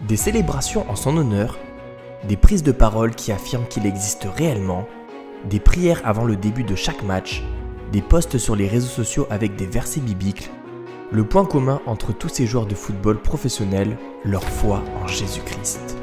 des célébrations en son honneur, des prises de parole qui affirment qu'il existe réellement, des prières avant le début de chaque match, des posts sur les réseaux sociaux avec des versets bibliques. Le point commun entre tous ces joueurs de football professionnels, leur foi en Jésus-Christ.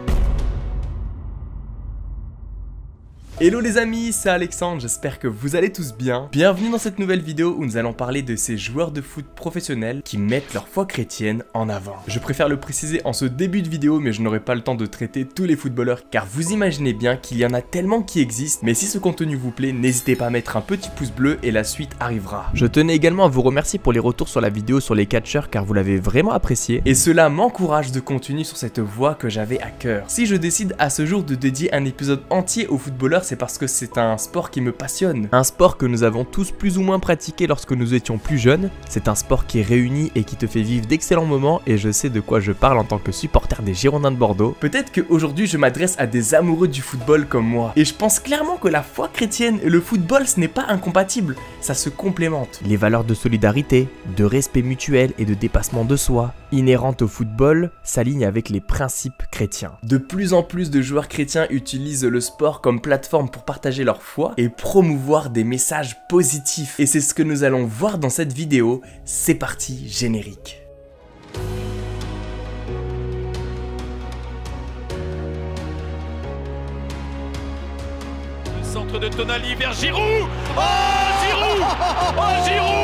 Hello les amis, c'est Alexandre, j'espère que vous allez tous bien. Bienvenue dans cette nouvelle vidéo où nous allons parler de ces joueurs de foot professionnels qui mettent leur foi chrétienne en avant. Je préfère le préciser en ce début de vidéo, mais je n'aurai pas le temps de traiter tous les footballeurs car vous imaginez bien qu'il y en a tellement qui existent. Mais si ce contenu vous plaît, n'hésitez pas à mettre un petit pouce bleu et la suite arrivera. Je tenais également à vous remercier pour les retours sur la vidéo sur les catcheurs car vous l'avez vraiment apprécié et cela m'encourage de continuer sur cette voie que j'avais à cœur. Si je décide à ce jour de dédier un épisode entier aux footballeurs, c'est parce que c'est un sport qui me passionne. Un sport que nous avons tous plus ou moins pratiqué lorsque nous étions plus jeunes. C'est un sport qui réunit et qui te fait vivre d'excellents moments et je sais de quoi je parle en tant que supporter des Girondins de Bordeaux. Peut-être qu'aujourd'hui je m'adresse à des amoureux du football comme moi. Et je pense clairement que la foi chrétienne et le football ce n'est pas incompatible, ça se complémente. Les valeurs de solidarité, de respect mutuel et de dépassement de soi, inhérentes au football, s'alignent avec les principes chrétiens. De plus en plus de joueurs chrétiens utilisent le sport comme plateforme pour partager leur foi et promouvoir des messages positifs. Et c'est ce que nous allons voir dans cette vidéo. C'est parti, générique. Le centre de Tonali vers Giroud. Oh Giroud. Oh Giroud.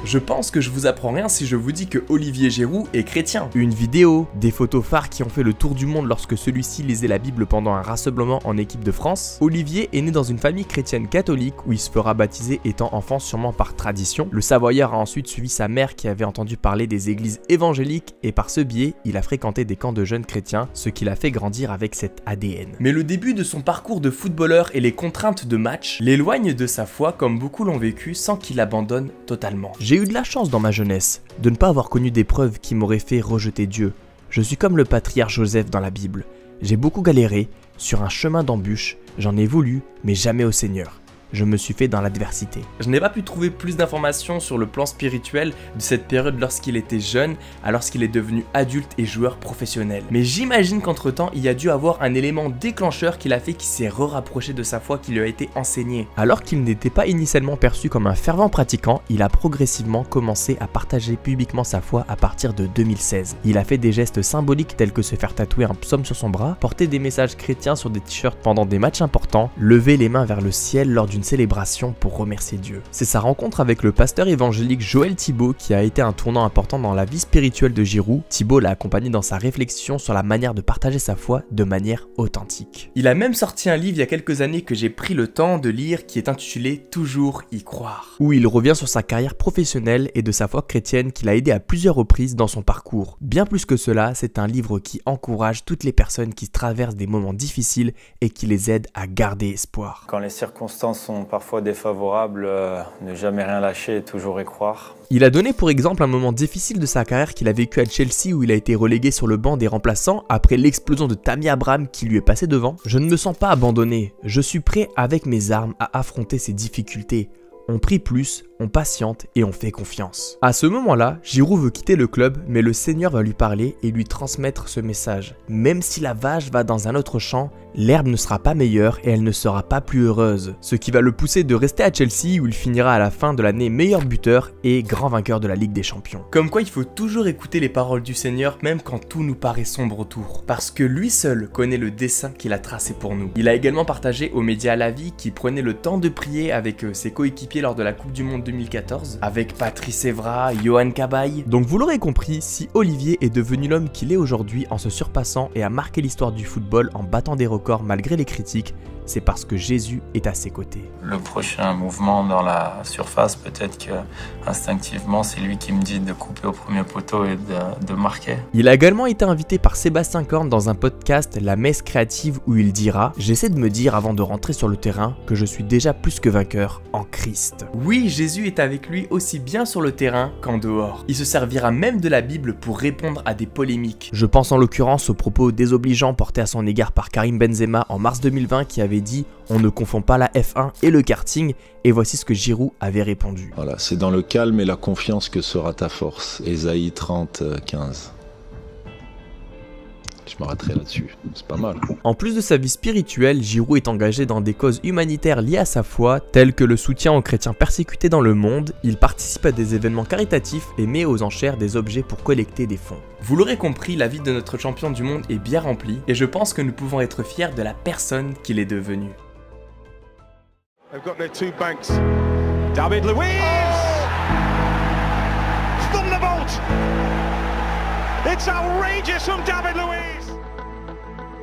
Je pense que je vous apprends rien si je vous dis que Olivier Giroud est chrétien. Une vidéo, des photos phares qui ont fait le tour du monde lorsque celui-ci lisait la Bible pendant un rassemblement en équipe de France. Olivier est né dans une famille chrétienne catholique où il se fera baptiser étant enfant sûrement par tradition. Le Savoyard a ensuite suivi sa mère qui avait entendu parler des églises évangéliques et par ce biais, il a fréquenté des camps de jeunes chrétiens, ce qui l'a fait grandir avec cet ADN. Mais le début de son parcours de footballeur et les contraintes de match l'éloignent de sa foi comme beaucoup l'ont vécu sans qu'il abandonne totalement. J'ai eu de la chance dans ma jeunesse de ne pas avoir connu d'épreuves qui m'auraient fait rejeter Dieu. Je suis comme le patriarche Joseph dans la Bible. J'ai beaucoup galéré, sur un chemin d'embûches, j'en ai voulu, mais jamais au Seigneur. Je me suis fait dans l'adversité. Je n'ai pas pu trouver plus d'informations sur le plan spirituel de cette période lorsqu'il était jeune à lorsqu'il est devenu adulte et joueur professionnel. Mais j'imagine qu'entre temps, il y a dû avoir un élément déclencheur qui l'a fait qu'il s'est rapproché de sa foi qui lui a été enseignée. Alors qu'il n'était pas initialement perçu comme un fervent pratiquant, il a progressivement commencé à partager publiquement sa foi à partir de 2016. Il a fait des gestes symboliques tels que se faire tatouer un psaume sur son bras, porter des messages chrétiens sur des t-shirts pendant des matchs importants, lever les mains vers le ciel lors d'une célébration pour remercier Dieu. C'est sa rencontre avec le pasteur évangélique Joël Thibaut qui a été un tournant important dans la vie spirituelle de Giroud. Thibaut l'a accompagné dans sa réflexion sur la manière de partager sa foi de manière authentique. Il a même sorti un livre il y a quelques années que j'ai pris le temps de lire qui est intitulé Toujours y croire, où il revient sur sa carrière professionnelle et de sa foi chrétienne qui l'a aidé à plusieurs reprises dans son parcours. Bien plus que cela, c'est un livre qui encourage toutes les personnes qui traversent des moments difficiles et qui les aide à garder espoir. Quand les circonstances sont parfois défavorables, ne jamais rien lâcher et toujours y croire. Il a donné pour exemple un moment difficile de sa carrière qu'il a vécu à Chelsea où il a été relégué sur le banc des remplaçants après l'explosion de Tammy Abraham qui lui est passé devant. Je ne me sens pas abandonné, je suis prêt avec mes armes à affronter ces difficultés. On prie plus, on patiente et on fait confiance. À ce moment-là, Giroud veut quitter le club, mais le Seigneur va lui parler et lui transmettre ce message. Même si la vache va dans un autre champ, l'herbe ne sera pas meilleure et elle ne sera pas plus heureuse. Ce qui va le pousser de rester à Chelsea où il finira à la fin de l'année meilleur buteur et grand vainqueur de la Ligue des Champions. Comme quoi il faut toujours écouter les paroles du Seigneur même quand tout nous paraît sombre autour. Parce que lui seul connaît le dessein qu'il a tracé pour nous. Il a également partagé aux médias La Vie qui prenait le temps de prier avec ses coéquipiers lors de la Coupe du Monde 2014, avec Patrice Evra, Yohan Cabaye. Donc vous l'aurez compris, si Olivier est devenu l'homme qu'il est aujourd'hui en se surpassant et a marqué l'histoire du football en battant des records malgré les critiques, c'est parce que Jésus est à ses côtés. Le prochain mouvement dans la surface, peut-être que instinctivement, c'est lui qui me dit de couper au premier poteau et de marquer. Il a également été invité par Sébastien Korn dans un podcast La Messe Créative où il dira « J'essaie de me dire avant de rentrer sur le terrain que je suis déjà plus que vainqueur en Christ. » Oui, Jésus Jésus est avec lui aussi bien sur le terrain qu'en dehors. Il se servira même de la Bible pour répondre à des polémiques. Je pense en l'occurrence aux propos désobligeants portés à son égard par Karim Benzema en mars 2020 qui avait dit « On ne confond pas la F1 et le karting » et voici ce que Giroud avait répondu. Voilà, c'est dans le calme et la confiance que sera ta force. Ésaïe 30, 15. Je m'arrêterai là-dessus, c'est pas mal. En plus de sa vie spirituelle, Giroud est engagé dans des causes humanitaires liées à sa foi, telles que le soutien aux chrétiens persécutés dans le monde. Il participe à des événements caritatifs et met aux enchères des objets pour collecter des fonds. Vous l'aurez compris, la vie de notre champion du monde est bien remplie et je pense que nous pouvons être fiers de la personne qu'il est devenu. They've got their two banks. David Luiz! Thunderbolt! It's outrageous from David Luiz!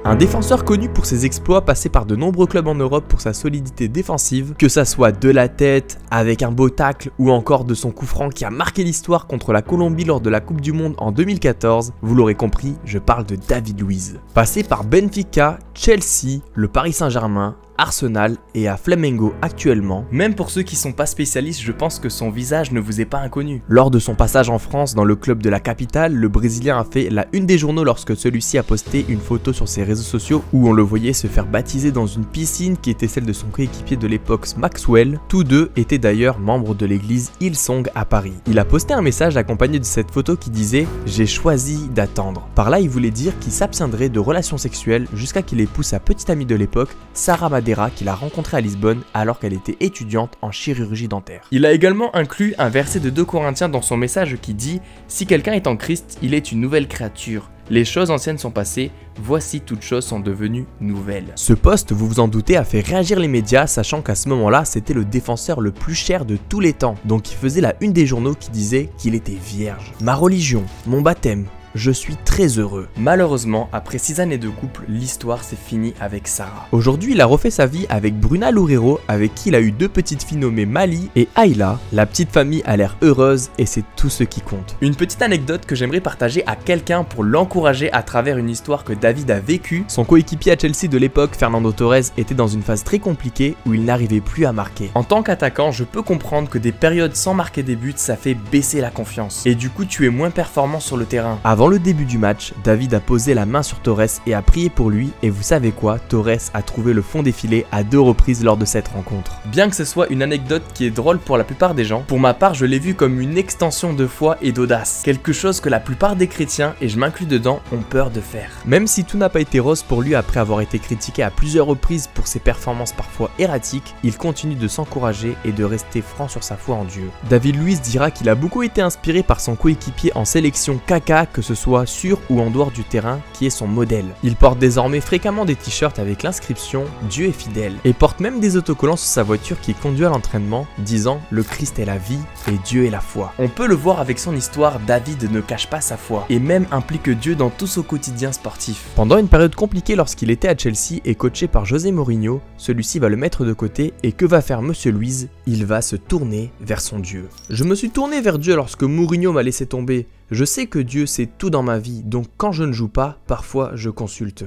Un défenseur connu pour ses exploits passé par de nombreux clubs en Europe pour sa solidité défensive, que ça soit de la tête, avec un beau tacle ou encore de son coup franc qui a marqué l'histoire contre la Colombie lors de la Coupe du Monde en 2014, vous l'aurez compris, je parle de David Luiz. Passé par Benfica, Chelsea, le Paris Saint-Germain, Arsenal et à Flamengo actuellement. Même pour ceux qui sont pas spécialistes, je pense que son visage ne vous est pas inconnu. Lors de son passage en France dans le club de la capitale, le Brésilien a fait la une des journaux lorsque celui-ci a posté une photo sur ses réseaux sociaux où on le voyait se faire baptiser dans une piscine qui était celle de son coéquipier de l'époque Maxwell. Tous deux étaient d'ailleurs membres de l'église Hillsong à Paris. Il a posté un message accompagné de cette photo qui disait « J'ai choisi d'attendre ». Par là, il voulait dire qu'il s'abstiendrait de relations sexuelles jusqu'à qu'il épouse sa petite amie de l'époque, Sarah Madera, qu'il a rencontré à Lisbonne alors qu'elle était étudiante en chirurgie dentaire. Il a également inclus un verset de 2 Corinthiens dans son message qui dit « Si quelqu'un est en Christ, il est une nouvelle créature. Les choses anciennes sont passées, voici toutes choses sont devenues nouvelles. » Ce post, vous vous en doutez, a fait réagir les médias, sachant qu'à ce moment-là, c'était le défenseur le plus cher de tous les temps. Donc il faisait la une des journaux qui disait qu'il était vierge. Ma religion, mon baptême. Je suis très heureux. Malheureusement, après 6 années de couple, l'histoire s'est finie avec Sarah. Aujourd'hui, il a refait sa vie avec Bruna Loureiro, avec qui il a eu 2 petites filles nommées Mali et Ayla. La petite famille a l'air heureuse et c'est tout ce qui compte. Une petite anecdote que j'aimerais partager à quelqu'un pour l'encourager à travers une histoire que David a vécue. Son coéquipier à Chelsea de l'époque, Fernando Torres, était dans une phase très compliquée où il n'arrivait plus à marquer. En tant qu'attaquant, je peux comprendre que des périodes sans marquer des buts, ça fait baisser la confiance. Et du coup, tu es moins performant sur le terrain. Avant le début du match, David a posé la main sur Torres et a prié pour lui et vous savez quoi, Torres a trouvé le fond des filets à 2 reprises lors de cette rencontre. Bien que ce soit une anecdote qui est drôle pour la plupart des gens, pour ma part je l'ai vu comme une extension de foi et d'audace, quelque chose que la plupart des chrétiens, et je m'inclus dedans, ont peur de faire. Même si tout n'a pas été rose pour lui après avoir été critiqué à plusieurs reprises pour ses performances parfois erratiques, il continue de s'encourager et de rester franc sur sa foi en Dieu. David Luiz dira qu'il a beaucoup été inspiré par son coéquipier en sélection Kaka, que ce soit sur ou en dehors du terrain, qui est son modèle. Il porte désormais fréquemment des t-shirts avec l'inscription « Dieu est fidèle » et porte même des autocollants sur sa voiture qui conduit à l'entraînement disant « Le Christ est la vie et Dieu est la foi ». On peut le voir avec son histoire, David ne cache pas sa foi et même implique Dieu dans tout son quotidien sportif. Pendant une période compliquée lorsqu'il était à Chelsea et coaché par José Mourinho, celui-ci va le mettre de côté et que va faire Monsieur Luiz? Il va se tourner vers son Dieu. Je me suis tourné vers Dieu lorsque Mourinho m'a laissé tomber. Je sais que Dieu sait tout dans ma vie, donc quand je ne joue pas, parfois je consulte.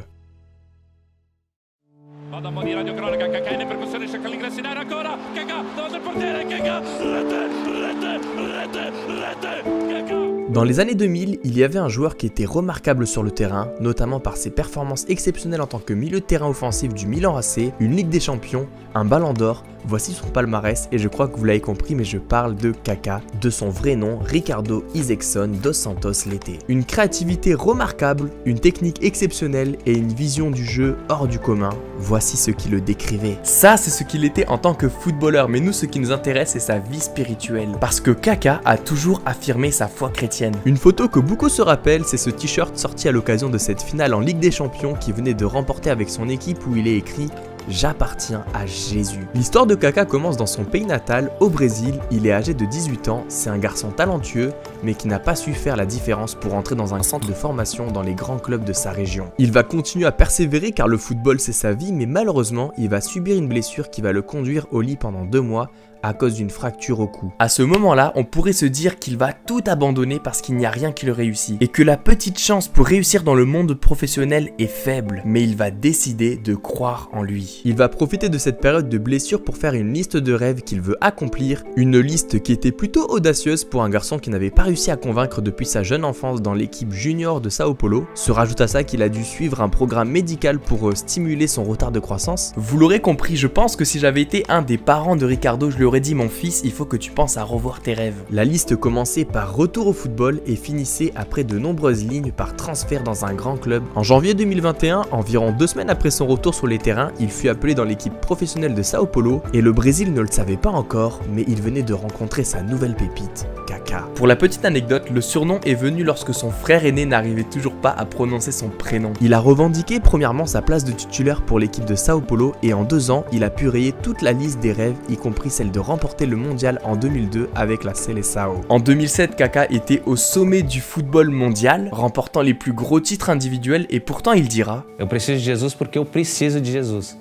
Dans les années 2000, il y avait un joueur qui était remarquable sur le terrain, notamment par ses performances exceptionnelles en tant que milieu de terrain offensif du Milan AC, une Ligue des Champions, un Ballon d'Or. Voici son palmarès et je crois que vous l'avez compris, mais je parle de Kaka, de son vrai nom, Ricardo Isaacson dos Santos Leite. Une créativité remarquable, une technique exceptionnelle et une vision du jeu hors du commun. Voici ce qui le décrivait. Ça, c'est ce qu'il était en tant que footballeur, mais nous, ce qui nous intéresse, c'est sa vie spirituelle. Parce que Kaka a toujours affirmé sa foi chrétienne. Une photo que beaucoup se rappellent, c'est ce t-shirt sorti à l'occasion de cette finale en Ligue des Champions qu'il venait de remporter avec son équipe où il est écrit « J'appartiens à Jésus ». L'histoire de Kaka commence dans son pays natal, au Brésil. Il est âgé de 18 ans, c'est un garçon talentueux, mais qui n'a pas su faire la différence pour entrer dans un centre de formation dans les grands clubs de sa région. Il va continuer à persévérer car le football c'est sa vie, mais malheureusement, il va subir une blessure qui va le conduire au lit pendant 2 mois, à cause d'une fracture au cou. À ce moment-là, on pourrait se dire qu'il va tout abandonner parce qu'il n'y a rien qui le réussit et que la petite chance pour réussir dans le monde professionnel est faible, mais il va décider de croire en lui. unique. Il va profiter de cette période de blessure pour faire une liste de rêves qu'il veut accomplir, une liste qui était plutôt audacieuse pour un garçon qui n'avait pas réussi à convaincre depuis sa jeune enfance dans l'équipe junior de Sao Paulo. Se rajoute à ça qu'il a dû suivre un programme médical pour stimuler son retard de croissance. Vous l'aurez compris, je pense que si j'avais été un des parents de Ricardo, je lui aurais dit: mon fils, il faut que tu penses à revoir tes rêves. La liste commençait par retour au football et finissait après de nombreuses lignes par transfert dans un grand club. En janvier 2021, environ 2 semaines après son retour sur les terrains, il fut appelé dans l'équipe professionnelle de Sao Paulo et le Brésil ne le savait pas encore, mais il venait de rencontrer sa nouvelle pépite, Kaká. Pour la petite anecdote, le surnom est venu lorsque son frère aîné n'arrivait toujours pas à prononcer son prénom. Il a revendiqué premièrement sa place de titulaire pour l'équipe de Sao Paulo et en 2 ans, il a pu rayer toute la liste des rêves, y compris celle de remporter le mondial en 2002 avec la Seleção. En 2007, Kaká était au sommet du football mondial, remportant les plus gros titres individuels et pourtant il dira: Eu preciso de Jesus porque eu preciso de Jesus.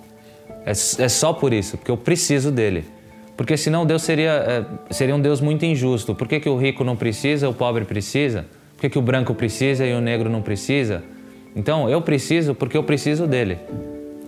É só por isso, porque eu preciso dele. Porque senão Deus seria um Deus muito injusto. Por que o rico não precisa, o pobre precisa? Por que o branco precisa e o negro não precisa? Então eu preciso porque eu preciso dele.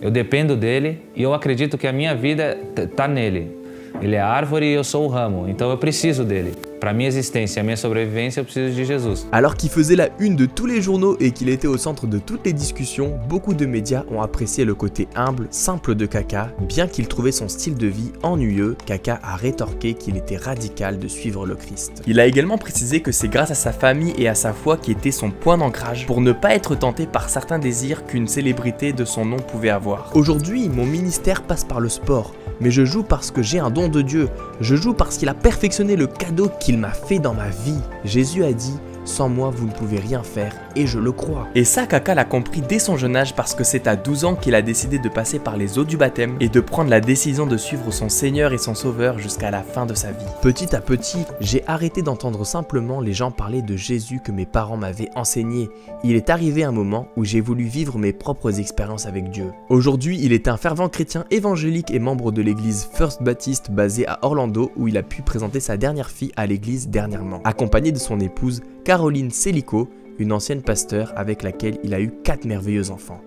Eu dependo dele e eu acredito que a minha vida está nele. Ele é a árvore e eu sou o ramo, então eu preciso dele. Para minha existência, a minha sobrevivência, eu preciso de Jesus. Alors qu'il faisait la une de tous les journaux et qu'il était au centre de toutes les discussions, beaucoup de médias ont apprécié le côté humble, simple de Kaká. Bien qu'il trouvait son style de vie ennuyeux, Kaká a rétorqué qu'il était radical de suivre le Christ. Il a également précisé que c'est grâce à sa famille et à sa foi qui était son point d'ancrage pour ne pas être tenté par certains désirs qu'une célébrité de son nom pouvait avoir. Aujourd'hui, mon ministère passe par le sport, mais je joue parce que j'ai un don de Dieu. Je joue parce qu'il a perfectionné le cadeau qu'il m'a fait dans ma vie. Jésus a dit: sans moi, vous ne pouvez rien faire, et je le crois. Et ça, Kaká l'a compris dès son jeune âge parce que c'est à 12 ans qu'il a décidé de passer par les eaux du baptême et de prendre la décision de suivre son Seigneur et son Sauveur jusqu'à la fin de sa vie. Petit à petit, j'ai arrêté d'entendre simplement les gens parler de Jésus que mes parents m'avaient enseigné. Il est arrivé un moment où j'ai voulu vivre mes propres expériences avec Dieu. Aujourd'hui, il est un fervent chrétien évangélique et membre de l'église First Baptist basée à Orlando où il a pu présenter sa dernière fille à l'église dernièrement, accompagné de son épouse Caroline Celico, une ancienne pasteur avec laquelle il a eu 4 merveilleux enfants.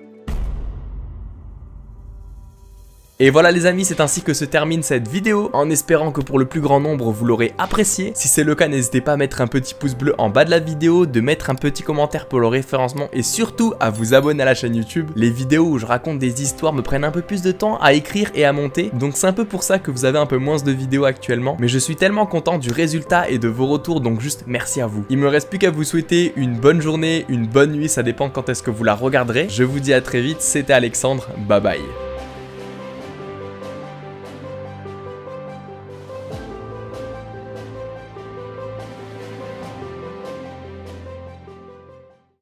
Et voilà les amis, c'est ainsi que se termine cette vidéo, en espérant que pour le plus grand nombre vous l'aurez apprécié. Si c'est le cas, n'hésitez pas à mettre un petit pouce bleu en bas de la vidéo, de mettre un petit commentaire pour le référencement et surtout à vous abonner à la chaîne YouTube. Les vidéos où je raconte des histoires me prennent un peu plus de temps à écrire et à monter, donc c'est un peu pour ça que vous avez un peu moins de vidéos actuellement. Mais je suis tellement content du résultat et de vos retours, donc juste merci à vous. Il me reste plus qu'à vous souhaiter une bonne journée, une bonne nuit, ça dépend quand est-ce que vous la regarderez. Je vous dis à très vite, c'était Alexandre, bye bye.